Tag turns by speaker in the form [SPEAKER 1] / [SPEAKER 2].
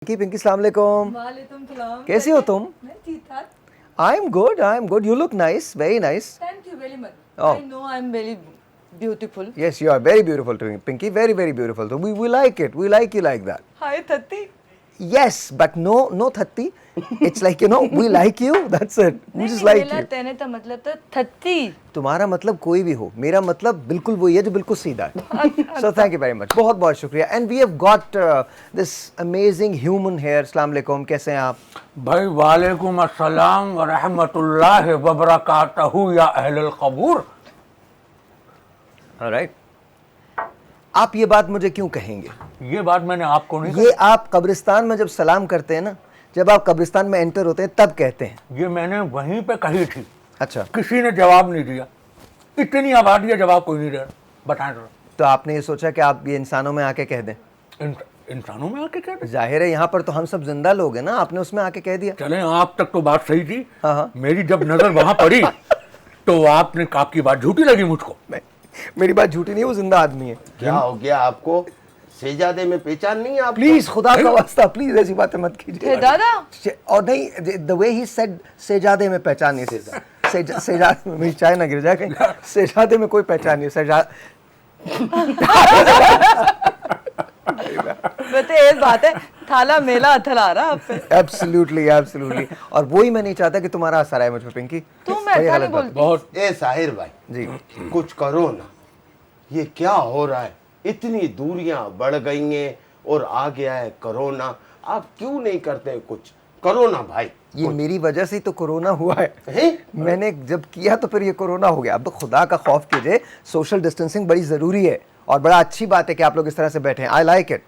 [SPEAKER 1] पिंकी सलाम अलैकुम।
[SPEAKER 2] वालेकुम सलाम।
[SPEAKER 1] कैसी हो तुम?
[SPEAKER 2] मैं ठीक ठाक।
[SPEAKER 1] I am good. You look nice, very nice.
[SPEAKER 2] Thank you very much.
[SPEAKER 1] Oh.
[SPEAKER 2] I know I am very beautiful.
[SPEAKER 1] Yes, you are very beautiful to me, Pinky. Very, very beautiful. So we like it. We like you like that.
[SPEAKER 2] Hi थत्ती।
[SPEAKER 1] Yes, but no thatti. It's like, we like you. That's it. We just like
[SPEAKER 2] मेरा
[SPEAKER 1] you.
[SPEAKER 2] तेने तो मतलब तो थत्ती।
[SPEAKER 1] तुम्हारा मतलब कोई भी हो, मेरा मतलब बिल्कुल वही है जो बिल्कुल सीधा है। So thank you very much. बहुत बहुत शुक्रिया. And we have got this amazing human here. अस्सलाम वालेकुम, कैसे हैं आप?
[SPEAKER 3] भाई वालेकुम अस्सलाम व रहमतुल्लाहि व बरकातहू या अहलल कबूर।
[SPEAKER 1] Alright. आप ये बात मुझे क्यों कहेंगे?
[SPEAKER 3] ये बात मैंने आपको नहीं
[SPEAKER 1] ये आप कब्रिस्तान में जब सलाम करते हैं ना, जब आप कब्रिस्तान में एंटर होते हैं तब कहते हैं।
[SPEAKER 3] कही। ये मैंने वहीं पे कही थी,
[SPEAKER 1] अच्छा,
[SPEAKER 3] किसी ने जवाब नहीं दिया। इतनी आबादी है, जवाब कोई नहीं दे रहा। बताएं जरा।
[SPEAKER 1] तो आपने ये सोचा कि आप ये इंसानों में आके कह दें?
[SPEAKER 3] इंसानों में आके कहते
[SPEAKER 1] जाहिर है यहाँ पर तो हम सब जिंदा लोग हैं ना, आपने उसमें आके कह दिया।
[SPEAKER 3] चले, आप तक तो बात सही थी।
[SPEAKER 1] हाँ।
[SPEAKER 3] मेरी जब नजर वहां पड़ी तो आपने आपकी बात झूठी लगी मुझको।
[SPEAKER 1] मेरी बात झूठी नहीं है, वो जिंदा आदमी है।
[SPEAKER 4] क्या हो गया आपको? शहजादे में पहचान नहीं है आपको?
[SPEAKER 1] प्लीज खुदा का वास्ता, प्लीज ऐसी बातें मत कीजिए।
[SPEAKER 2] दादा
[SPEAKER 1] और नहीं, द वे ही सेड शहजादे में पहचान नहीं। शहजादे में मेरी चाय ना गिर जाए कहीं। शहजादे में कोई पहचान नहीं।
[SPEAKER 2] बते ये बात है, थाला मेला अथला रहा आप पे।
[SPEAKER 1] एब्सोल्युटली। और वो ही मैं नहीं चाहता कि तुम्हारा असर आए मुझ पे, पिंकी।
[SPEAKER 2] तू मैं अच्छा नहीं बोलती।
[SPEAKER 3] बहुत
[SPEAKER 4] ए साहिर भाई
[SPEAKER 1] जी,
[SPEAKER 4] कुछ करो ना। ये क्या हो रहा है? इतनी दूरियां बढ़ गई हैं और आ गया है कोरोना। आप क्यों नहीं करते कुछ? करो ना भाई।
[SPEAKER 1] ये मेरी वजह से ही तो कोरोना हुआ है।
[SPEAKER 4] हैं?
[SPEAKER 1] मैंने जब किया तो फिर ये कोरोना हो गया। अब तो खुदा का खौफ कीजिए, सोशल डिस्टेंसिंग बड़ी जरूरी है और बड़ा अच्छी बात है कि आप लोग इस तरह से बैठे हैं। I like it.